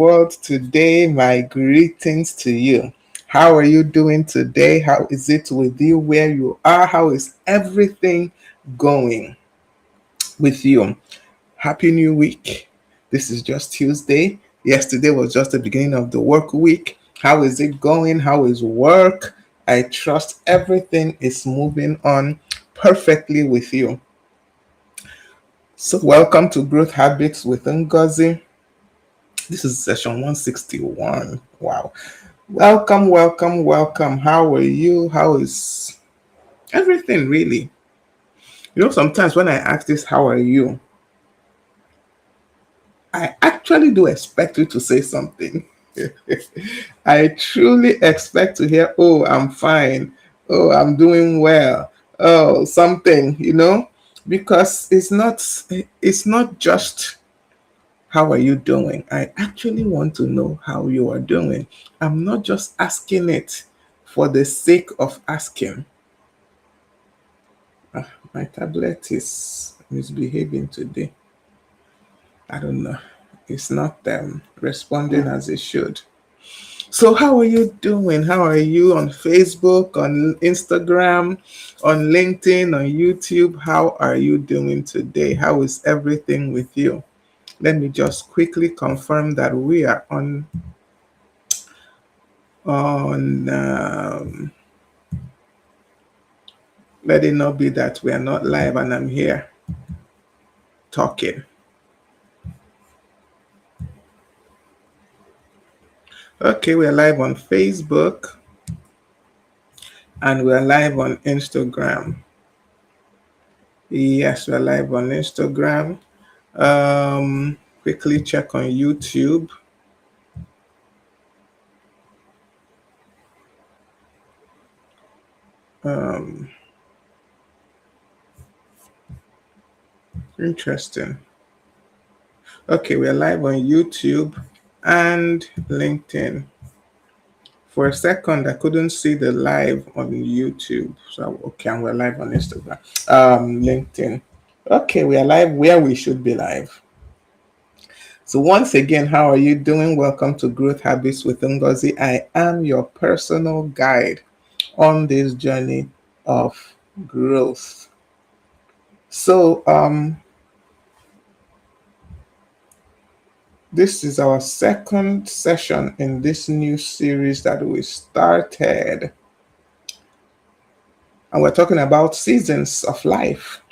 world today. My greetings to you. How are you doing today? How is it with you where you are? How is everything going with you? Happy New Week. This is just Tuesday. Yesterday was just the beginning of the work week. How is it going? How is work? I trust everything is moving on perfectly with you. So, welcome to Growth Habits with Ngozi. This is session 161. Wow. Welcome, welcome, welcome. How are you? How is everything really? Sometimes when I ask this, how are you? I actually do expect you to say something. I truly expect to hear, oh, I'm fine. Oh, I'm doing well. Oh, something, because it's not just how are you doing? I actually want to know how you are doing. I'm not just asking it for the sake of asking. My tablet is misbehaving today. I don't know. It's not responding as it should. So, how are you doing? How are you on Facebook, on Instagram, on LinkedIn, on YouTube? How are you doing today? How is everything with you? Let me just quickly confirm that we are on let it not be that we are not live and I'm here talking. Okay, we are live on Facebook and we are live on Instagram. Yes, we are live on Instagram. Quickly check on YouTube. Interesting. Okay, we are live on YouTube and LinkedIn. For a second, I couldn't see the live on YouTube. So, okay, and we're live on Instagram. LinkedIn. Okay, we are live where we should be live. So once again, how are you doing? Welcome to Growth Habits with Ngozi. I am your personal guide on this journey of growth. So, this is our second session in this new series that we started. And we're talking about seasons of life.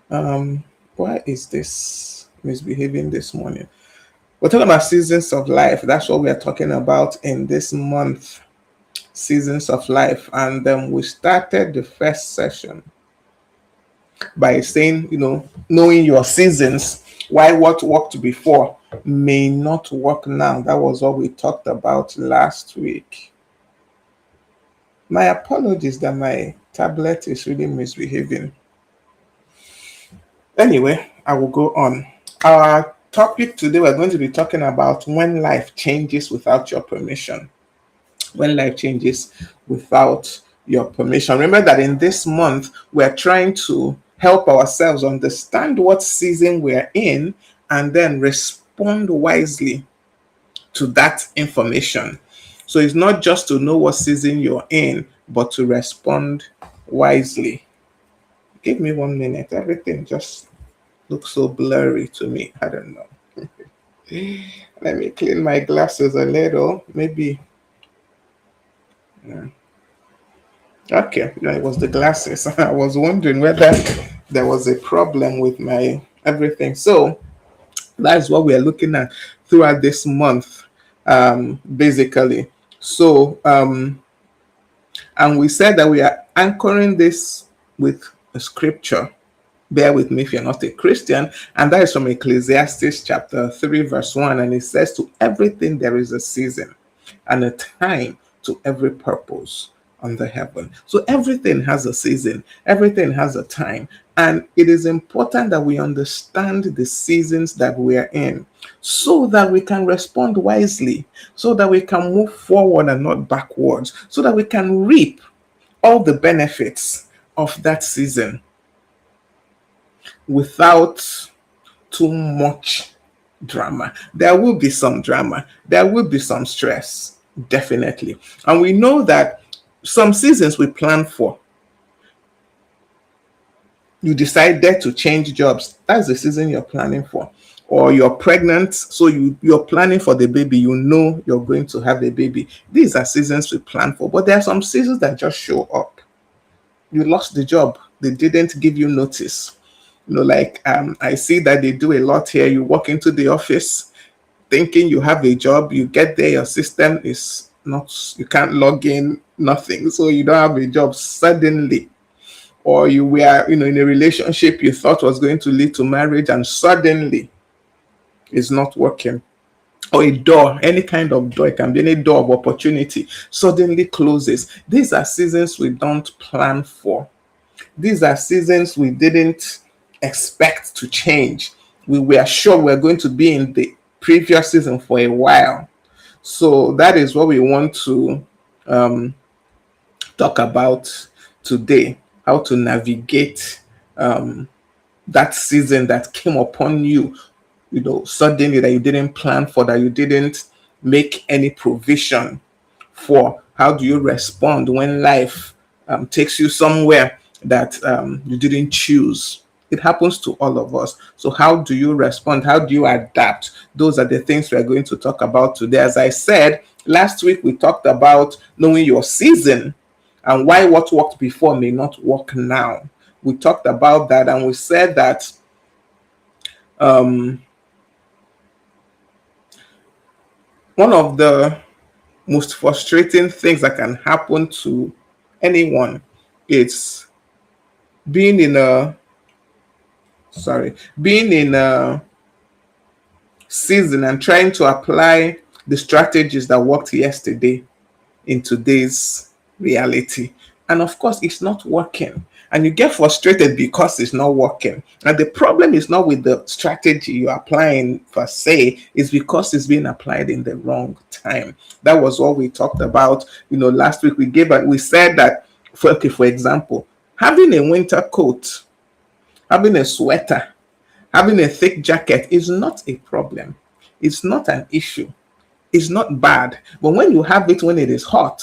Why is this misbehaving this morning? We're talking about seasons of life. That's what we are talking about in this month, seasons of life. And we started the first session by saying, knowing your seasons, why what worked before may not work now. That was what we talked about last week. My apologies that my tablet is really misbehaving. Anyway, I will go on. Our topic today, we're going to be talking about when life changes without your permission. When life changes without your permission. Remember that in this month, we're trying to help ourselves understand what season we're in and then respond wisely to that information. So it's not just to know what season you're in, but to respond wisely. Give me 1 minute. Everything just looks so blurry to me. I don't know. Let me clean my glasses a little. Maybe. Yeah. Okay, yeah, it was the glasses. I was wondering whether there was a problem with my everything. So that's what we are looking at throughout this month, basically. So, and we said that we are anchoring this with a scripture. Bear with me if you're not a Christian. And that is from Ecclesiastes chapter 3, verse 1. And it says, to everything there is a season and a time to every purpose under heaven. So everything has a season, everything has a time. And it is important that we understand the seasons that we are in so that we can respond wisely, so that we can move forward and not backwards, so that we can reap all the benefits of that season without too much drama. There will be some drama. There will be some stress, definitely. And we know that some seasons we plan for, you decided to change jobs. That's the season you're planning for. Or you're pregnant, so you're planning for the baby. You know you're going to have a baby. These are seasons we plan for. But there are some seasons that just show up. You lost the job. They didn't give you notice. Like I see that they do a lot here. You walk into the office thinking you have a job, you get there, your system is not, you can't log in, nothing. So you don't have a job suddenly. Or you were, in a relationship you thought was going to lead to marriage and suddenly it's not working. Or a door, any kind of door, it can be any door of opportunity, suddenly closes. These are seasons we don't plan for. These are seasons we didn't expect to change. We were sure we were going to be in the previous season for a while. So that is what we want to talk about today, how to navigate that season that came upon you, suddenly, that you didn't plan for, that you didn't make any provision for. How do you respond when life takes you somewhere that you didn't choose? It happens to all of us. So how do you respond? How do you adapt? Those are the things we're going to talk about today. As I said, last week we talked about knowing your season and why what worked before may not work now. We talked about that, and we said that one of the most frustrating things that can happen to anyone is being in a being in a season and trying to apply the strategies that worked yesterday in today's reality. And of course, it's not working. And you get frustrated because it's not working. And the problem is not with the strategy you're applying per se, it's because it's being applied in the wrong time. That was what we talked about. Last week we said that, for example, having a winter coat, having a sweater, having a thick jacket is not a problem. It's not an issue. It's not bad. But when you have it when it is hot,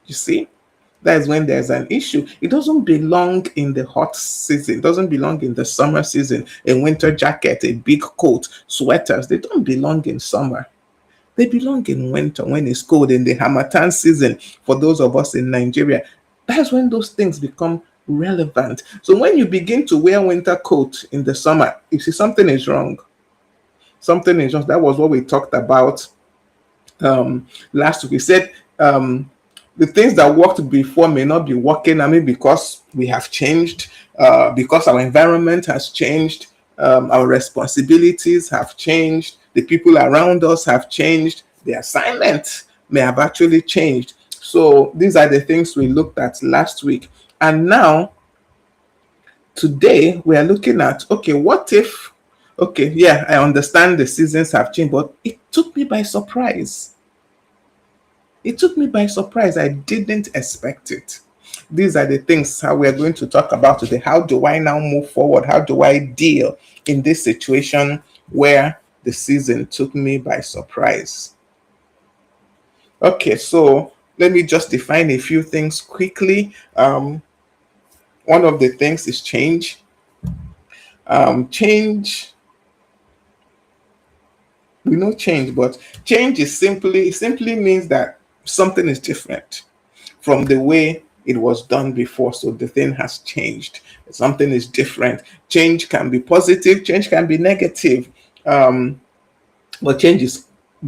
you see, that is when there's an issue. It doesn't belong in the hot season. It doesn't belong in the summer season. A winter jacket, a big coat, sweaters, they don't belong in summer. They belong in winter when it's cold, in the Hamatan season. For those of us in Nigeria, that's when those things become relevant. So when you begin to wear winter coat in the summer, you see something is wrong. Something is wrong. That was what we talked about last week. We said the things that worked before may not be working. I mean, because we have changed, because our environment has changed, our responsibilities have changed, the people around us have changed, the assignment may have actually changed. So these are the things we looked at last week. And now, today, we are looking at, okay, what if, okay, yeah, I understand the seasons have changed, but it took me by surprise. It took me by surprise. I didn't expect it. These are the things how we are going to talk about today. How do I now move forward? How do I deal in this situation where the season took me by surprise? Okay, so let me just define a few things quickly. One of the things is change. Change, we know change, but change is simply means that something is different from the way it was done before. So the thing has changed. Something is different. Change can be positive, change can be negative. But change is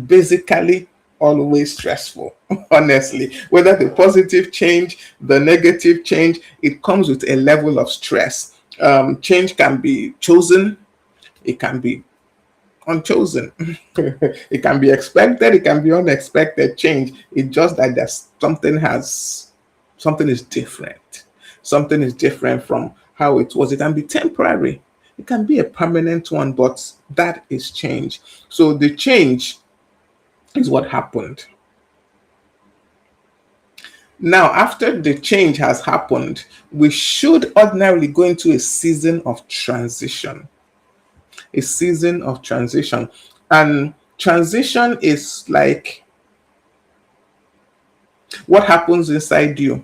basically always stressful, honestly. Whether the positive change, the negative change, it comes with a level of stress. Change can be chosen, it can be unchosen. It can be expected, it can be unexpected change. It's just that there's something is different. Something is different from how it was. It can be temporary, it can be a permanent one, but that is change. So the change is what happened. Now, after the change has happened, we should ordinarily go into a season of transition. a season of transition. And transition is like what happens inside you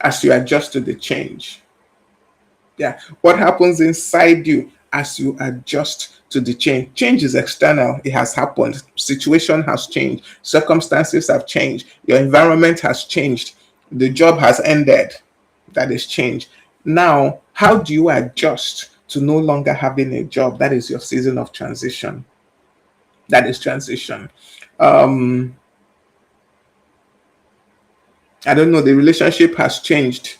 as you adjust to the change. Yeah, what happens inside you as you adjust to the change. Change is external, it has happened. Situation has changed, circumstances have changed, your environment has changed, the job has ended. That is change. Now, how do you adjust to no longer having a job? That is your season of transition. That is transition. um I don't know, the relationship has changed,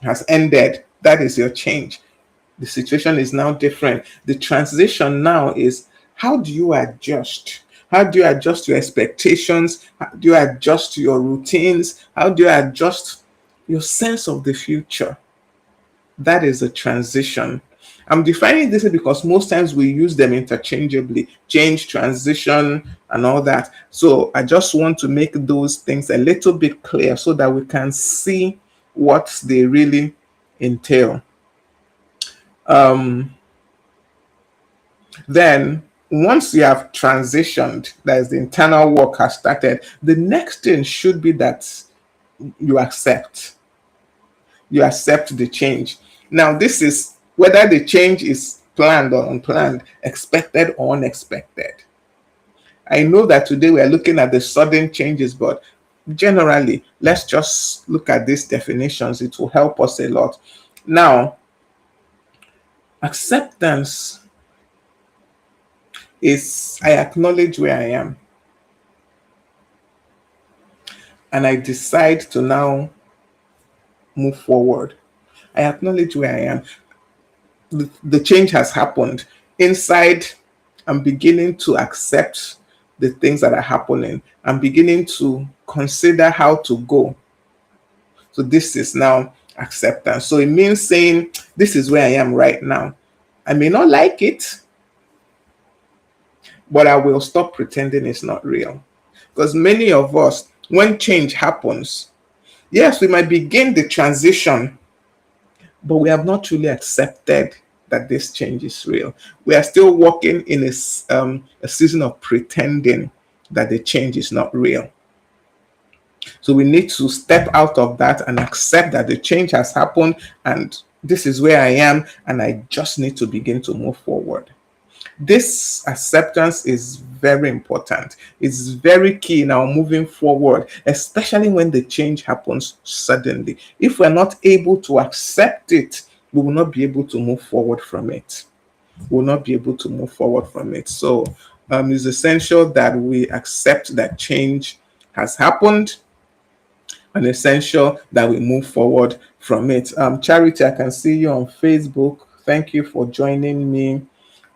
has ended. That is your change. The situation is now different. The transition now is, how do you adjust? How do you adjust your expectations? How do you adjust your routines? How do you adjust your sense of the future? That is a transition. I'm defining this because most times we use them interchangeably, change, transition, and all that. So I just want to make those things a little bit clear so that we can see what they really entail. Um, then once you have transitioned, that is, the internal work has started, the next thing should be that you accept. You accept the change. Now, this is whether the change is planned or unplanned, expected or unexpected. I know that today we are looking at the sudden changes, but generally, let's just look at these definitions. It will help us a lot. Now, acceptance is I acknowledge where I am and I decide to now move forward. I acknowledge where I am. The change has happened. Inside, I'm beginning to accept the things that are happening. I'm beginning to consider how to go. So this is now acceptance. So it means saying, this is where I am right now. I may not like it, but I will stop pretending it's not real. Because many of us, when change happens, yes, we might begin the transition, but we have not truly accepted that this change is real. We are still walking in a season of pretending that the change is not real. So we need to step out of that and accept that the change has happened and this is where I am, and I just need to begin to move forward. This acceptance is very important. It's very key in our moving forward, especially when the change happens suddenly. If we're not able to accept it, we will not be able to move forward from it. We will not be able to move forward from it. So it's essential that we accept that change has happened and essential that we move forward from it. Charity, I can see you on Facebook. Thank you for joining me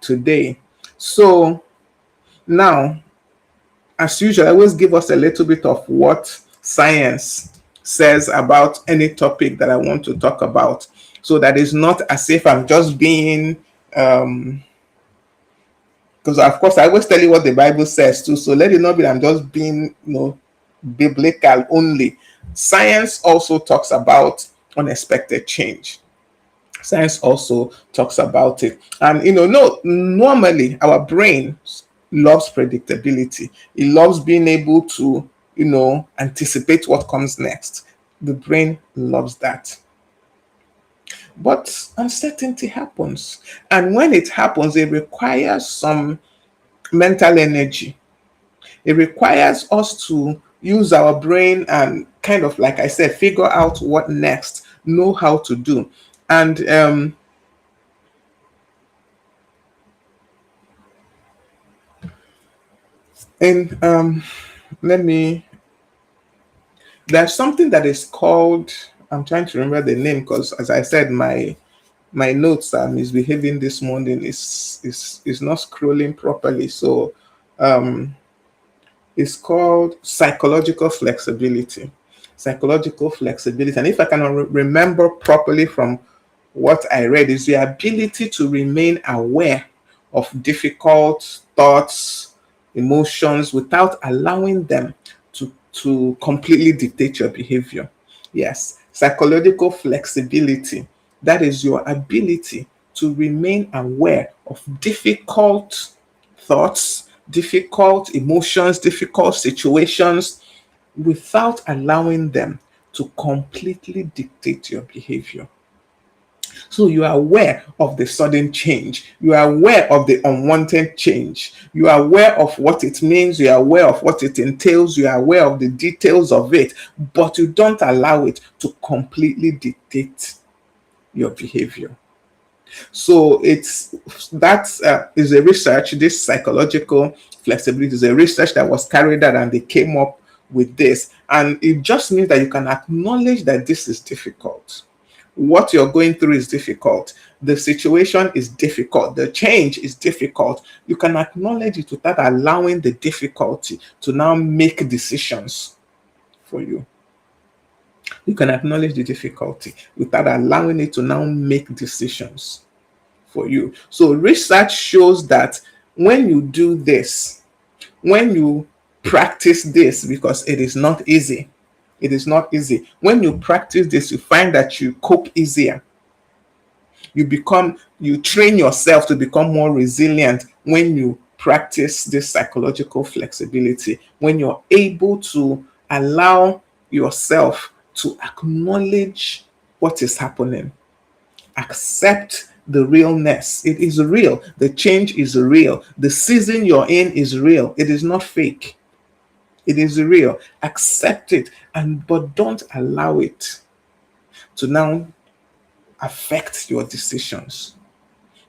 today. So now, as usual, I always give us a little bit of what science says about any topic that I want to talk about. So that is not as if I'm just being, because of course I always tell you what the Bible says too. So let it not be that I'm just being, biblical only. Science also talks about unexpected change. Science also talks about it. And no, normally our brain loves predictability. It loves being able to, anticipate what comes next. The brain loves that. But uncertainty happens. And when it happens, it requires some mental energy. It requires us to use our brain and kind of, like I said, figure out what next, know how to do. And and let me there's something that is called, I'm trying to remember the name because as I said, my notes are misbehaving this morning, is not scrolling properly. So it's called psychological flexibility. Psychological flexibility. And if I can remember properly from what I read, is the ability to remain aware of difficult thoughts, emotions without allowing them to completely dictate your behavior. Yes, psychological flexibility. That is your ability to remain aware of difficult thoughts, difficult emotions, difficult situations without allowing them to completely dictate your behavior. So you are aware of the sudden change. You are aware of the unwanted change. You are aware of what it means. You are aware of what it entails. You are aware of the details of it, but you don't allow it to completely dictate your behavior. So it's that is a research. This psychological flexibility is a research that was carried out, and they came up with this. And it just means that you can acknowledge that this is difficult. What you're going through is difficult. The situation is difficult. The change is difficult. You can acknowledge it without allowing the difficulty to now make decisions for you. You can acknowledge the difficulty without allowing it to now make decisions for you. So research shows that when you do this, when you practice this, because it is not easy, it is not easy. When you practice this, you find that you cope easier. You train yourself to become more resilient when you practice this psychological flexibility, when you're able to allow yourself to acknowledge what is happening, accept the realness. It is real. The change is real. The season you're in is real. It is not fake. It is real. Accept it, and but don't allow it to now affect your decisions.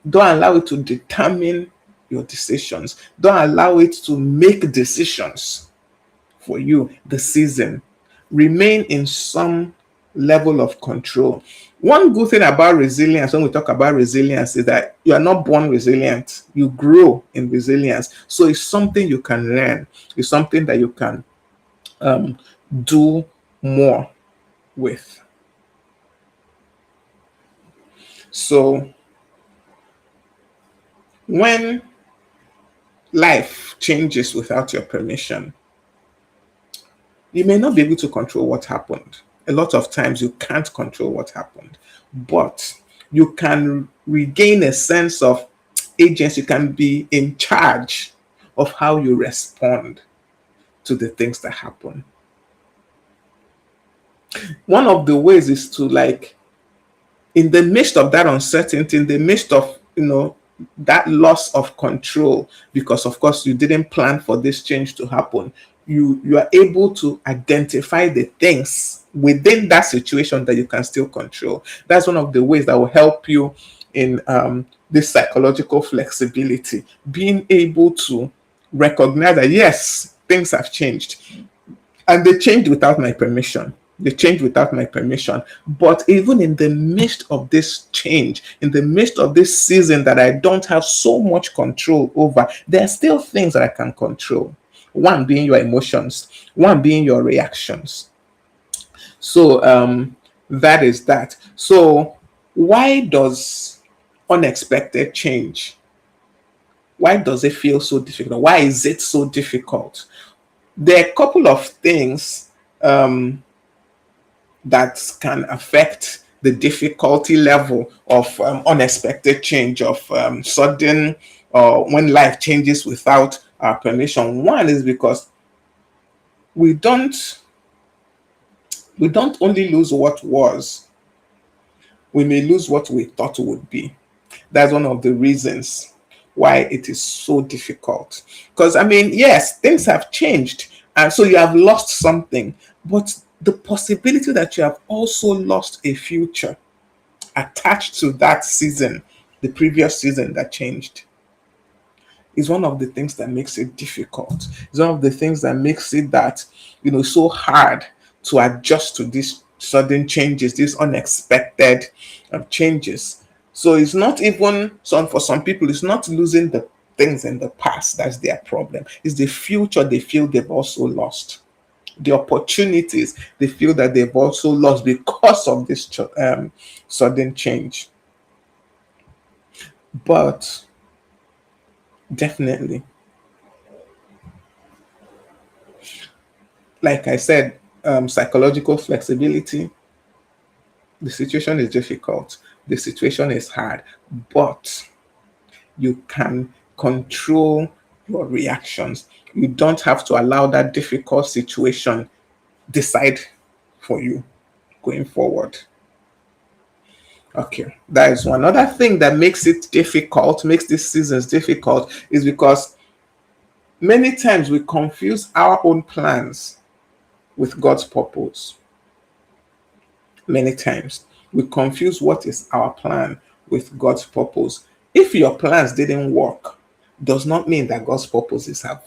Don't allow it to determine your decisions. Don't allow it to make decisions for you the season. Remain in some level of control. One good thing about resilience, when we talk about resilience, is that you are not born resilient. You grow in resilience. So it's something you can learn. It's something that you can do more with. So when life changes without your permission, you may not be able to control what happened. A lot of times you can't control what happened, but you can regain a sense of agency. You can be in charge of how you respond to the things that happen. One of the ways is to, like, in the midst of that uncertainty, in the midst of, that loss of control, because of course you didn't plan for this change to happen, you are able to identify the things within that situation that you can still control. That's one of the ways that will help you in this psychological flexibility, being able to recognize that yes, things have changed, and they changed without my permission. They changed without my permission. But even in the midst of this change, in the midst of this season that I don't have so much control over, there are still things that I can control. One being your emotions, one being your reactions. So that is that. So why does unexpected change? Why does it feel so difficult? Why is it so difficult? There are a couple of things that can affect the difficulty level of unexpected change, of sudden, when life changes without our permission. One is because we don't we don't only lose what was, we may lose what we thought would be. That's one of the reasons why it is so difficult. Because, I mean, yes, things have changed, and so you have lost something, but the possibility that you have also lost a future attached to that season, the previous season that changed, is one of the things that makes it difficult. It's one of the things that makes it that, so hard to adjust to these sudden changes, these unexpected changes. So it's not even some for some people, it's not losing the things in the past that's their problem. It's the future they feel they've also lost. The opportunities they feel that they've also lost because of this sudden change. But definitely, like I said, psychological flexibility The situation is difficult, the situation is hard, but you can control your reactions. You don't have to allow that difficult situation decide for you going forward. Okay, that is one. Another thing that makes it difficult, makes these seasons difficult, is because many times we confuse our own plans with God's purpose. Many times we confuse what is our plan with God's purpose. If your plans didn't work, does not mean that God's purposes have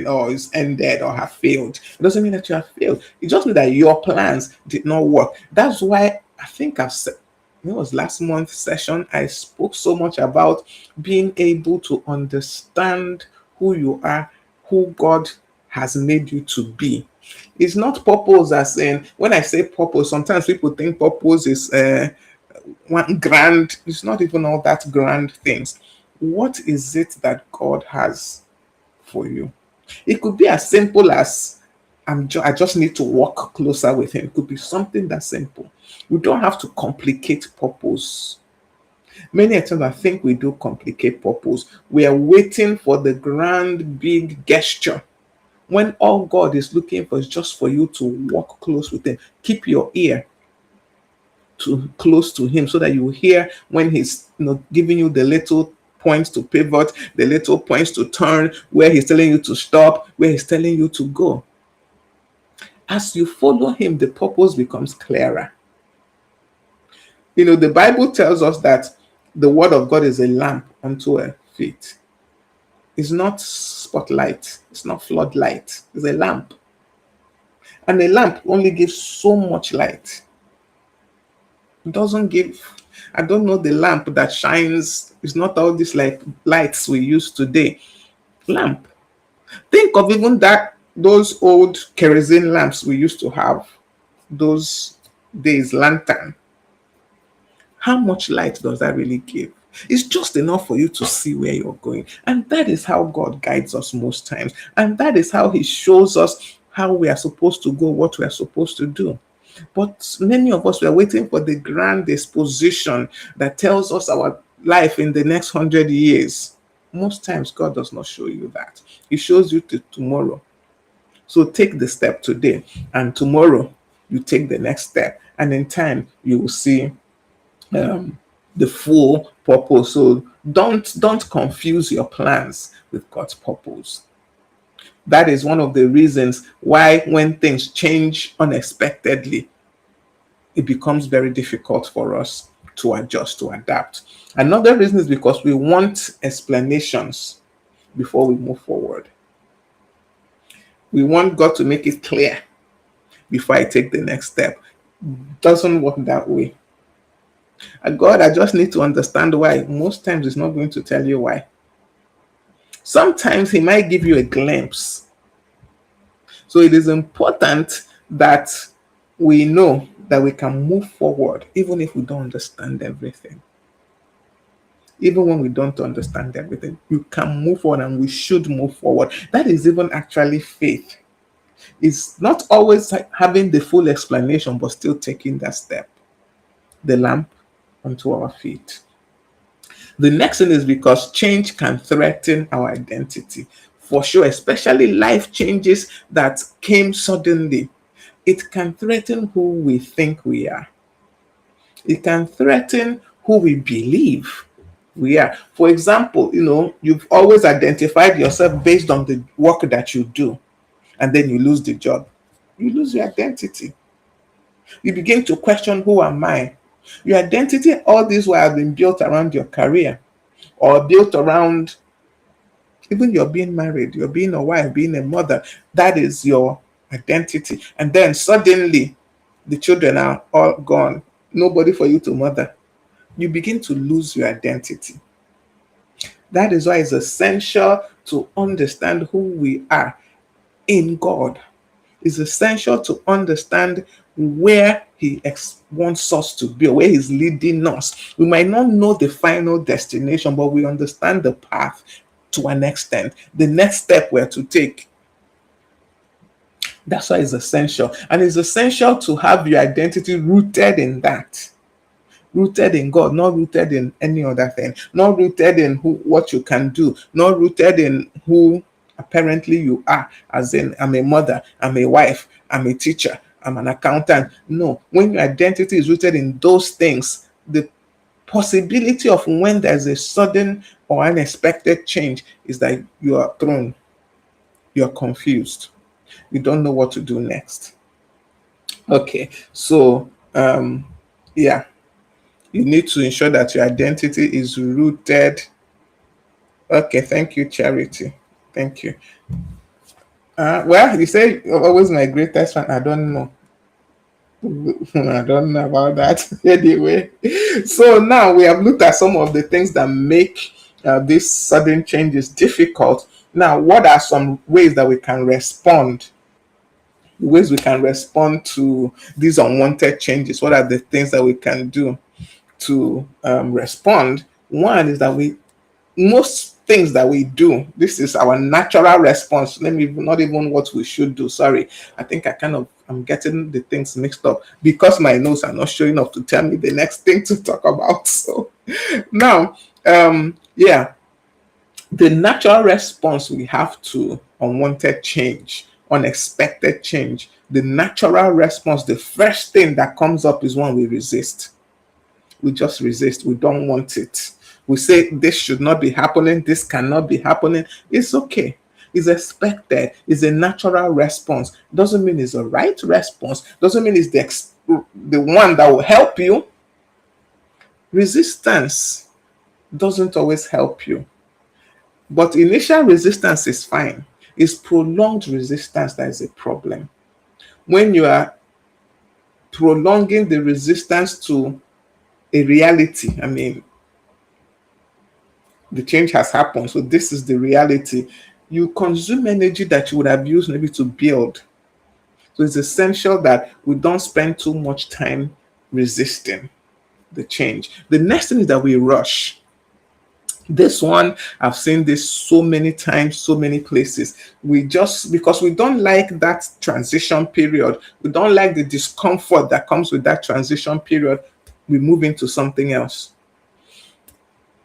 or is ended or have failed. It doesn't mean that you have failed. It just means that your plans did not work. That's why I think I've said, it was last month's session, I spoke so much about being able to understand who you are, who God has made you to be. It's not purpose as in, when I say purpose, sometimes people think purpose is one grand, it's not even all that grand things. What is it that God has for you? It could be as simple as I just need to walk closer with him. It could be something that simple. We don't have to complicate purpose. Many times I think we do complicate purpose. We are waiting for the grand big gesture when all God is looking for is just for you to walk close with him. Keep your ear to close to him so that you hear when he's giving you the little points to pivot, the little points to turn, where he's telling you to stop, where he's telling you to go. As you follow him, the purpose becomes clearer. The Bible tells us that the word of God is a lamp unto our feet. It's not spotlight, it's not floodlight, it's a lamp. And a lamp only gives so much light. It doesn't give, I don't know, the lamp that shines. It's not all these like lights we use today. Lamp. Think of even those old kerosene lamps we used to have those days, lantern. How much light does that really give? It's just enough for you to see where you're going. And that is how God guides us most times. And that is how he shows us how we are supposed to go, what we are supposed to do. But many of us, we are waiting for the grand exposition that tells us our life in the next 100 years. Most times, God does not show you that. He shows you to tomorrow. So take the step today, and tomorrow you take the next step. And in time, you will see the full purpose. So don't confuse your plans with God's purpose. That is one of the reasons why when things change unexpectedly, it becomes very difficult for us to adjust, to adapt. Another reason is because we want explanations before we move forward. We want God to make it clear before I take the next step. Doesn't work that way. And God, I just need to understand why. Most times He's not going to tell you why. Sometimes He might give you a glimpse. So it is important that we know that we can move forward even if we don't understand everything. Even when we don't understand everything, you can move forward, and we should move forward. That is even actually faith. It's not always having the full explanation, but still taking that step. The lamp onto our feet. The next thing is because change can threaten our identity. For sure, especially life changes that came suddenly. It can threaten who we think we are. It can threaten who we believe we are. For example, you've always identified yourself based on the work that you do, and then you lose the job. You lose your identity. You begin to question, who am I? Your identity all this while has been built around your career, or built around even your being married, you're being a wife, being a mother. That is your identity. And then suddenly the children are all gone. Nobody for you to mother. You begin to lose your identity. That is why it's essential to understand who we are in God. It's essential to understand where He wants us to be, or where He's leading us. We might not know the final destination, but we understand the path to an extent. The next step we're to take. That's why it's essential. And it's essential to have your identity rooted in that, rooted in God, not rooted in any other thing, not rooted in who, what you can do, not rooted in who apparently you are, as in, I'm a mother, I'm a wife, I'm a teacher, I'm an accountant. No, when your identity is rooted in those things, the possibility of when there's a sudden or unexpected change is that you are thrown, you're confused, you don't know what to do next. Okay, so yeah, you need to ensure that your identity is rooted. Okay, thank you, Charity. Thank you. Well, you say you're always my greatest fan. I don't know. I don't know about that. Anyway, so now we have looked at some of the things that make these sudden changes difficult. Now, what are some ways that we can respond? Ways we can respond to these unwanted changes. What are the things that we can do to respond? One is that most things that we do, this is our natural response. Let me, not even what we should do. Sorry, I think I'm getting the things mixed up because my notes are not showing up to tell me the next thing to talk about. So now, yeah, the natural response we have to unwanted change, unexpected change, the natural response, the first thing that comes up is one: we resist. We just resist. We don't want it. We say this should not be happening, this cannot be happening. It's okay. It's expected. It's a natural response. Doesn't mean it's a right response. Doesn't mean it's the one that will help you. Resistance doesn't always help you. But initial resistance is fine. It's prolonged resistance that is a problem. When you are prolonging the resistance to a reality, I mean, the change has happened, so this is the reality. You consume energy that you would have used maybe to build. So it's essential that we don't spend too much time resisting the change. The next thing is that we rush. This one, I've seen this so many times, so many places. We just, because we don't like that transition period, we don't like the discomfort that comes with that transition period, we move into something else.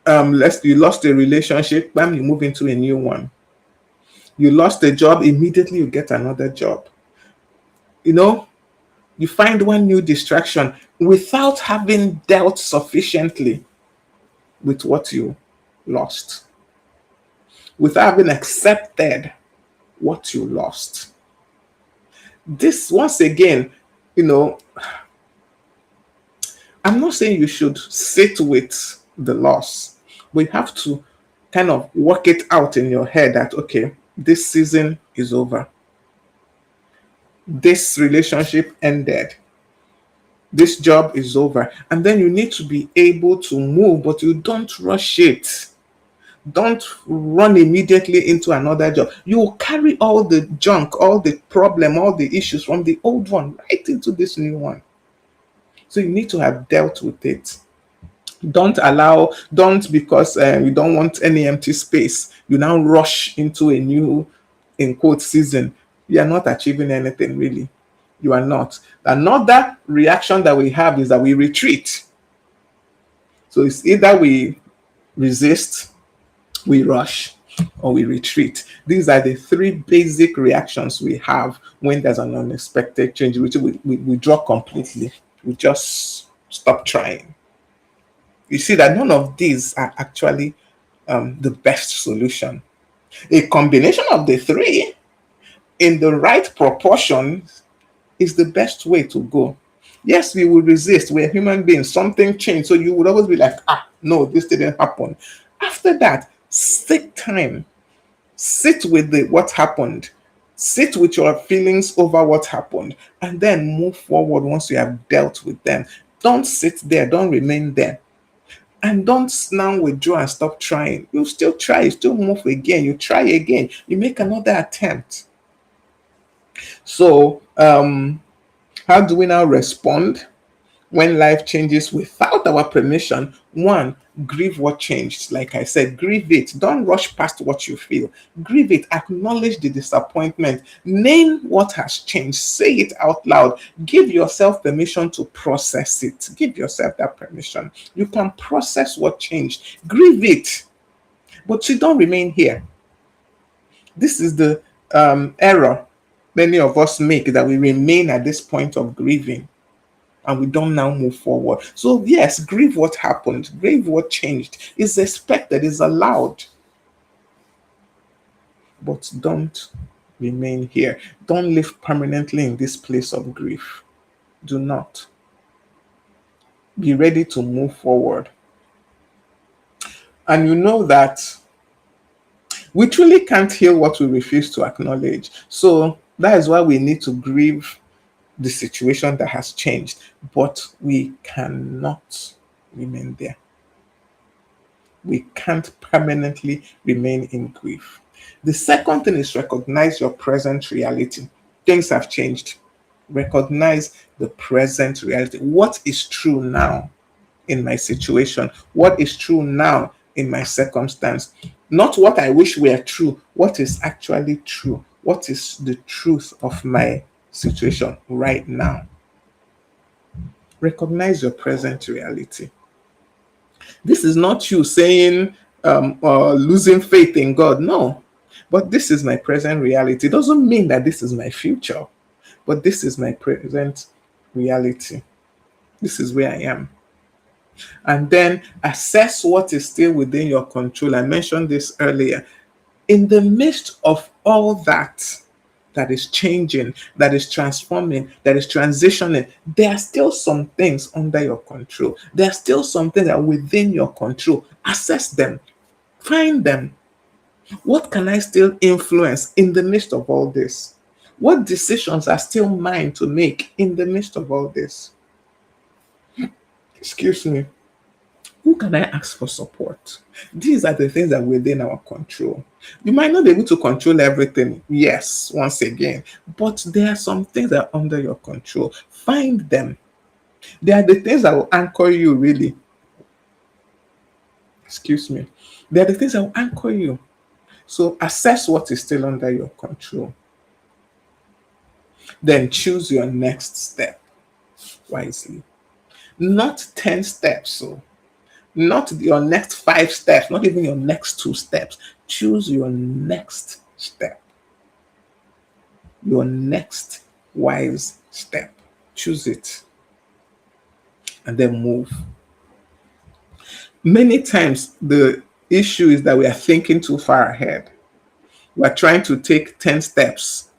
You lost a relationship, bam, you move into a new one. You lost a job, immediately you get another job. You know, you find one new distraction without having dealt sufficiently with what you lost, without having accepted what you lost. This, once again, you know, I'm not saying you should sit with the loss, but you have to kind of work it out in your head that, okay, this season is over. This relationship ended. This job is over. And then you need to be able to move, but you don't rush it. Don't run immediately into another job. You will carry all the junk, all the problem, all the issues from the old one right into this new one. So you need to have dealt with it. Don't, because you don't want any empty space, you now rush into a new, in quote, season. You are not achieving anything really. You are not. Another reaction that we have is that we retreat. So it's either we resist, we rush, or we retreat. These are the three basic reactions we have when there's an unexpected change. We withdraw completely. We just stop trying. You see that none of these are actually the best solution. A combination of the three in the right proportion is the best way to go. Yes, we will resist. We're human beings. Something changed. So you would always be like, no, this didn't happen. After that, take time. Sit with what happened. Sit with your feelings over what happened. And then move forward once you have dealt with them. Don't sit there. Don't remain there. And don't now withdraw and stop trying. You still try. You still move again. You try again. You make another attempt. So, how do we now respond When life changes without our permission, one, grieve what changed. Like I said, grieve it. Don't rush past what you feel. Grieve it. Acknowledge the disappointment. Name what has changed. Say it out loud. Give yourself permission to process it. Give yourself that permission. You can process what changed. Grieve it. But you don't remain here. This is the error many of us make, that we remain at this point of grieving and we don't now move forward. So, yes, grieve what happened, grieve what changed. It's expected, it's allowed, but don't remain here. Don't live permanently in this place of grief. Do not. Be ready to move forward. And you know that we truly can't heal what we refuse to acknowledge. So that is why we need to grieve the situation that has changed, but we cannot remain there. We can't permanently remain in grief. The second thing is recognize your present reality. Things have changed. Recognize the present reality. What is true now in my situation? What is true now in my circumstance? Not what I wish were true, what is actually true? What is the truth of my situation right now? Recognize your present reality. This is not you saying losing faith in God. No. But this is my present reality. It doesn't mean that this is my future, but this is my present reality. This is where I am. And then assess what is still within your control. I mentioned this earlier. In the midst of all that, that is changing, that is transforming, that is transitioning, there are still some things under your control. There are still some things that are within your control. Assess them, find them. What can I still influence in the midst of all this? What decisions are still mine to make in the midst of all this? Excuse me. Who can I ask for support? These are the things that are within our control. You might not be able to control everything, yes, once again, but there are some things that are under your control. Find them. They are the things that will anchor you, really. Excuse me. They are the things that will anchor you. So assess what is still under your control. Then choose your next step wisely. Not 10 steps, so not your next 5 steps, not even your next 2 steps. Choose your next step, your next wise step. Choose it and then move. Many times, the issue is that we are thinking too far ahead. We are trying to take 10 steps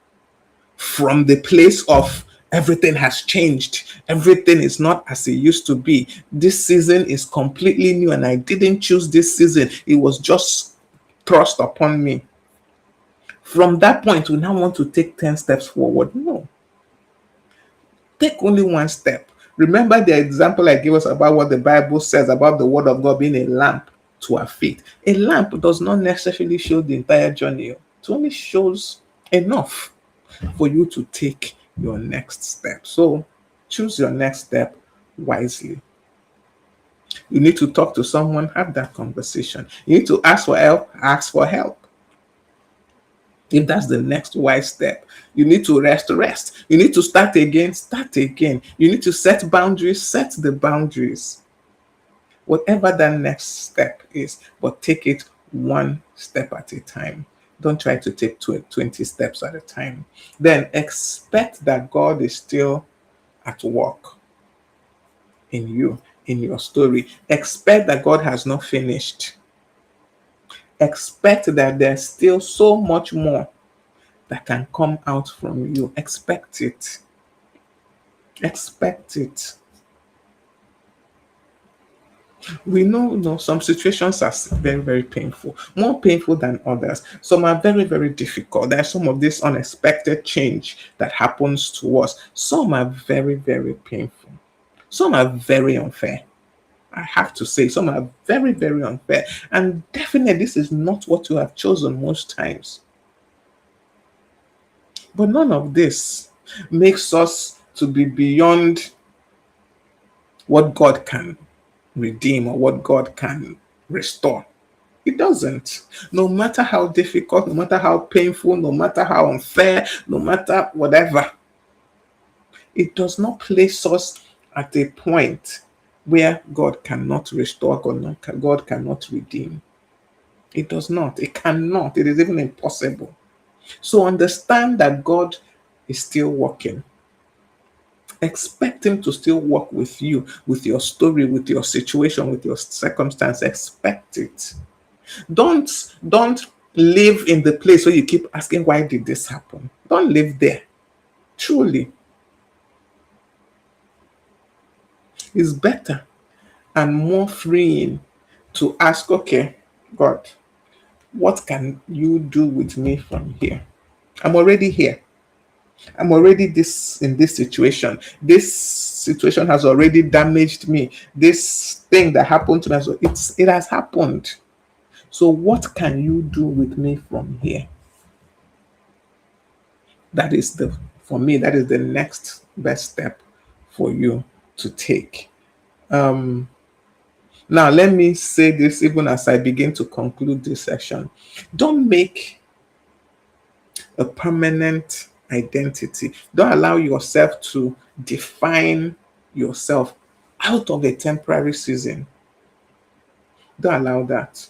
from the place of everything has changed. Everything is not as it used to be. This season is completely new, and I didn't choose this season. It was just thrust upon me. From that point, we now want to take 10 steps forward. No. Take only one step. Remember the example I gave us about what the Bible says about the word of God being a lamp to our feet. A lamp does not necessarily show the entire journey. It only shows enough for you to take your next step. So choose your next step wisely. You need to talk to someone, have that conversation. You need to ask for help, ask for help. If that's the next wise step, you need to rest. You need to start again, start again. You need to set boundaries, set the boundaries. Whatever that next step is, but take it one step at a time. Don't try to take 20 steps at a time. Then expect that God is still at work in you, in your story. Expect that God has not finished. Expect that there's still so much more that can come out from you. Expect it. Expect it. We know some situations are very, very painful, more painful than others. Some are very, very difficult. There's some of this unexpected change that happens to us. Some are very, very painful. Some are very unfair. I have to say, some are very, very unfair. And definitely, this is not what you have chosen most times. But none of this makes us to be beyond what God can redeem or what God can restore. It doesn't. No matter how difficult, no matter how painful, no matter how unfair, no matter whatever, it does not place us at a point where God cannot restore, God cannot redeem. It does not. It cannot. It is even impossible. So understand that God is still working. Expect Him to still work with you, with your story, with your situation, with your circumstance. Expect it. Don't live in the place where you keep asking, why did this happen? Don't live there. Truly, it's better and more freeing to ask, okay, God, what can you do with me from here? I'm already here. I'm already this in this situation. This situation has already damaged me. This thing that happened to me, it has happened. So what can you do with me from here? That is the for me, that is the next best step for you to take. Um Now, let me say this even as I begin to conclude this session. Don't make a permanent identity. Don't allow yourself to define yourself out of a temporary season. Don't allow that.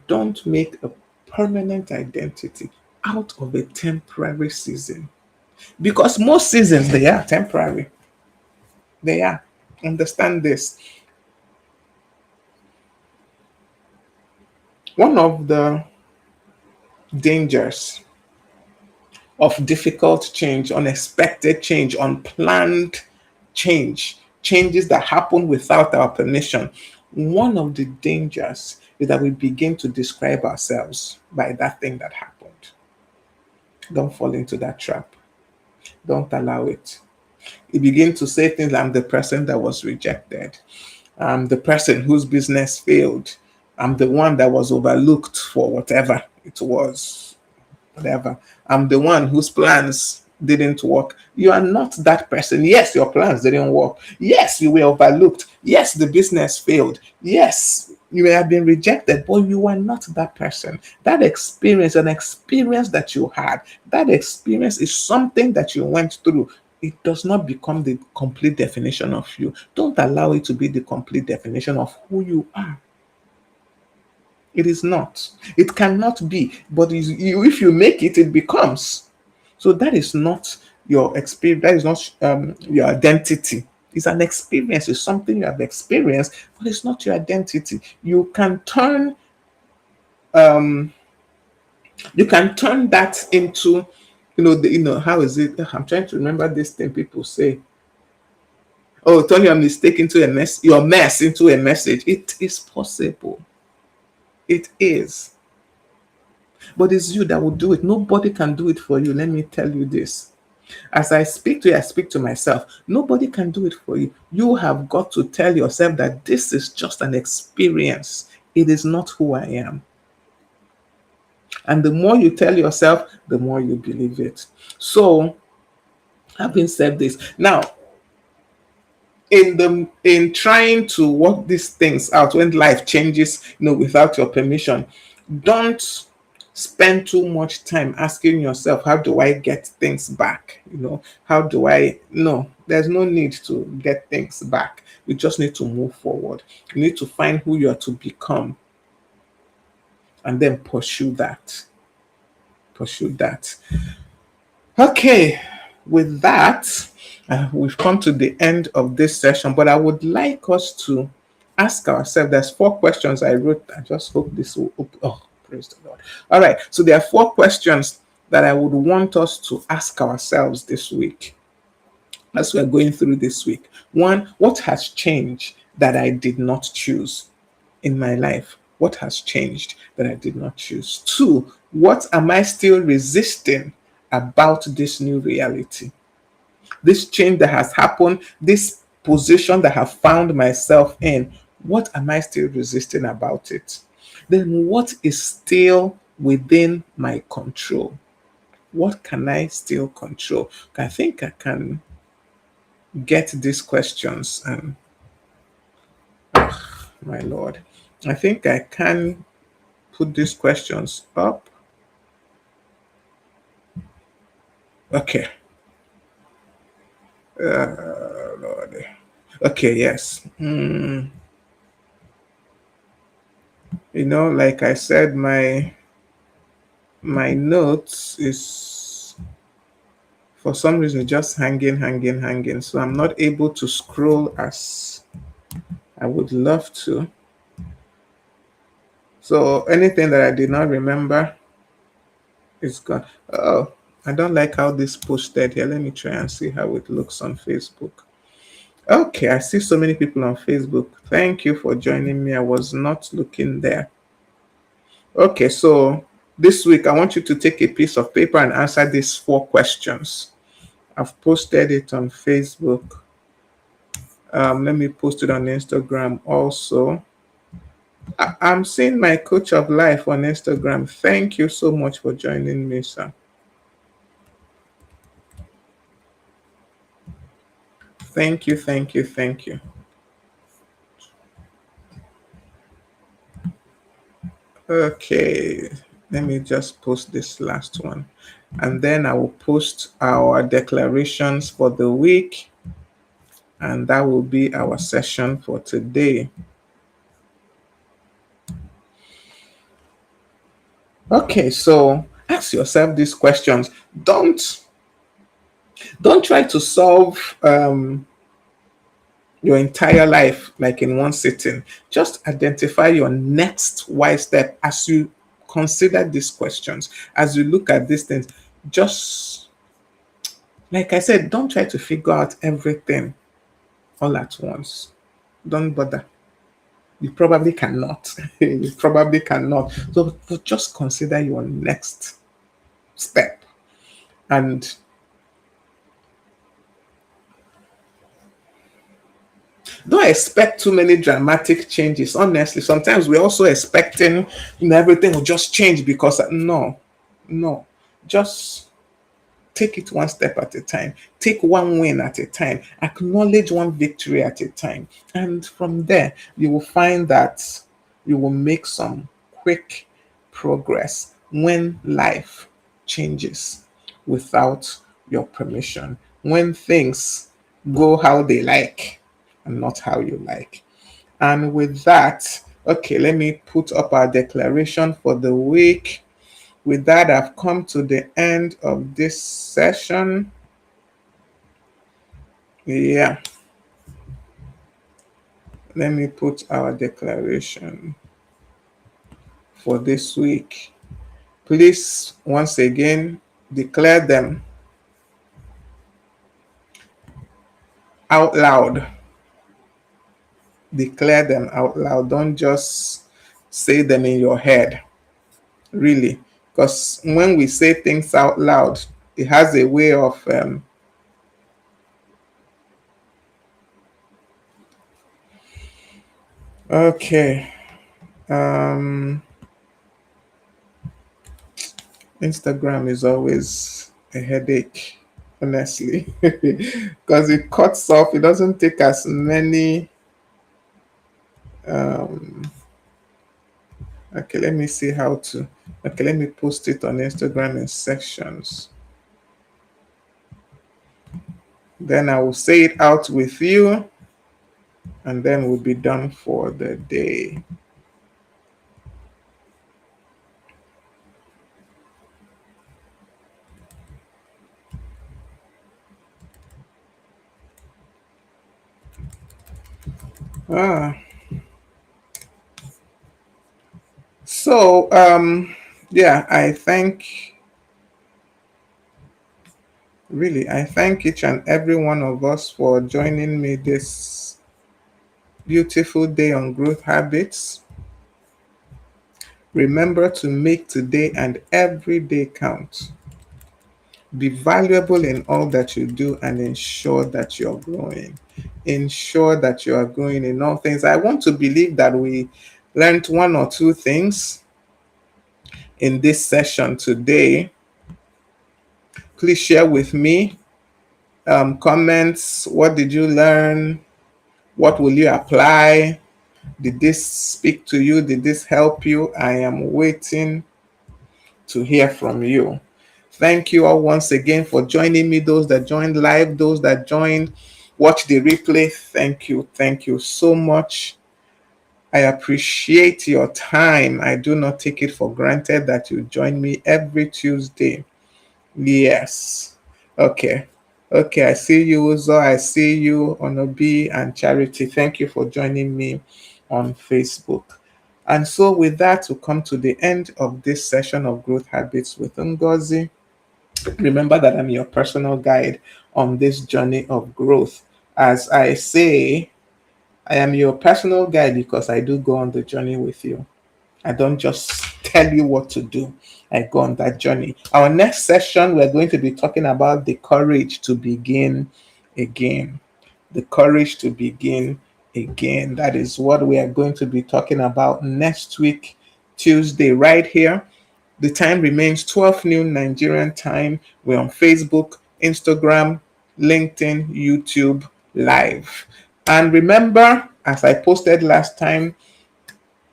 Don't make a permanent identity out of a temporary season. Because most seasons, they are temporary. They are. Understand this. One of the dangers of difficult change, unexpected change, unplanned change, changes that happen without our permission. One of the dangers is that we begin to describe ourselves by that thing that happened. Don't fall into that trap. Don't allow it. You begin to say things like, I'm the person that was rejected. I'm the person whose business failed. I'm the one that was overlooked for whatever it was, whatever. I'm the one whose plans didn't work. You are not that person. Yes, your plans didn't work. Yes, you were overlooked. Yes, the business failed. Yes, you may have been rejected, but you are not that person. That experience, an experience that you had, that experience is something that you went through. It does not become the complete definition of you. Don't allow it to be the complete definition of who you are. It is not. It cannot be. But if you make it, it becomes. So that is not your experience. That is not your identity. It's an experience. It's something you have experienced, but it's not your identity. Um, you can turn that into, how is it? I'm trying to remember this thing people say. Oh, turn your mistake into your mess into a message. It is possible. It is. But it's you that will do it. Nobody can do it for you. Let me tell you this. As I speak to you, I speak to myself. Nobody can do it for you. You have got to tell yourself that this is just an experience. It is not who I am. And the more you tell yourself, the more you believe it. So, having said this, now in trying to work these things out when life changes, without your permission, don't spend too much time asking yourself, how do I get things back? How do I? No, there's no need to get things back. You just need to move forward. You need to find who you are to become and then pursue that. Pursue that. Okay, with that, we've come to the end of this session, but I would like us to ask ourselves. There's 4 questions I wrote. I just hope this will open. Oh, praise the Lord. All right, so there are 4 questions that I would want us to ask ourselves this week as we're going through this week. 1, what has changed that I did not choose in my life? What has changed that I did not choose? 2, what am I still resisting about this new reality? This change that has happened, this position that I have found myself in, what am I still resisting about it? Then what is still within my control? What can I still control? I think I can get these questions and My Lord. I think I can put these questions up. Okay. Lord. Okay, yes. Like I said, my notes is for some reason just hanging. So I'm not able to scroll as I would love to. So anything that I did not remember is gone. Oh, I don't like how this posted here. Let me try and see how it looks on Facebook. Okay, I see so many people on Facebook. Thank you for joining me. I was not looking there. Okay, so this week I want you to take a piece of paper and answer these 4 questions. I've posted it on Facebook. Let me post it on Instagram also. I'm seeing my coach of life on Instagram. Thank you so much for joining me, sir. Thank you. Okay, let me just post this last one. And then I will post our declarations for the week. And that will be our session for today. Okay, so ask yourself these questions. Don't try to solve your entire life like in one sitting. Just identify your next wise step as you consider these questions, as you look at these things. Just like I said, don't try to figure out everything all at once. Don't bother. You probably cannot. You probably cannot. So just consider your next step. And don't expect too many dramatic changes. Honestly, sometimes we're also expecting everything will just change because no. Just take it one step at a time. Take one win at a time. Acknowledge one victory at a time. And from there, you will find that you will make some quick progress when life changes without your permission. When things go how they like and not how you like. And with that, okay, let me put up our declaration for the week. With that, I've come to the end of this session. Yeah, let me put our declaration for this week. Please, once again, declare them out loud. Declare them out loud. Don't just say them in your head, really. Because when we say things out loud, it has a way of okay. Um, Instagram is always a headache, honestly, because it cuts off. It doesn't take as many. Um, okay, let me see how to. Okay, let me post it on Instagram in sections. Then I will say it out with you, and then we'll be done for the day. Ah, so yeah, I thank each and every one of us for joining me this beautiful day on growth habits. Remember to make today and every day count. Be valuable in all that you do and ensure that you're growing. Ensure that you are growing in all things. I want to believe that we learned one or two things in this session today. Please share with me comments. What did you learn? What will you apply? Did this speak to you? Did this help you? I am waiting to hear from you. Thank you all once again for joining me. Those that joined live, those that joined, watch the replay. Thank you. Thank you so much. I appreciate your time. I do not take it for granted that you join me every Tuesday. Yes. Okay. Okay. I see you, Uzo. I see you, Onobi and Charity. Thank you for joining me on Facebook. And so, with that, we come to the end of this session of Growth Habits with Ngozi. Remember that I'm your personal guide on this journey of growth. As I say, I am your personal guide because I do go on the journey with you. I don't just tell you what to do. I go on that journey. Our next session, we're going to be talking about the courage to begin again. The courage to begin again. That is what we are going to be talking about next week, Tuesday, right here. The time remains 12 noon Nigerian time. We're on Facebook, Instagram, LinkedIn, YouTube, live. And remember, as I posted last time,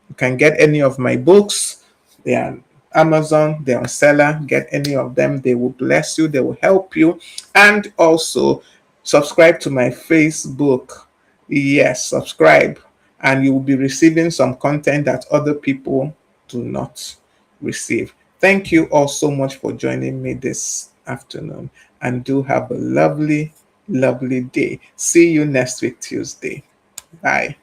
you can get any of my books. They are on Amazon, they're on Seller. Get any of them. They will bless you, they will help you. And also, subscribe to my Facebook. Yes, subscribe. And you will be receiving some content that other people do not receive. Thank you all so much for joining me this afternoon. And do have a lovely, lovely day. See you next week, Tuesday. Bye.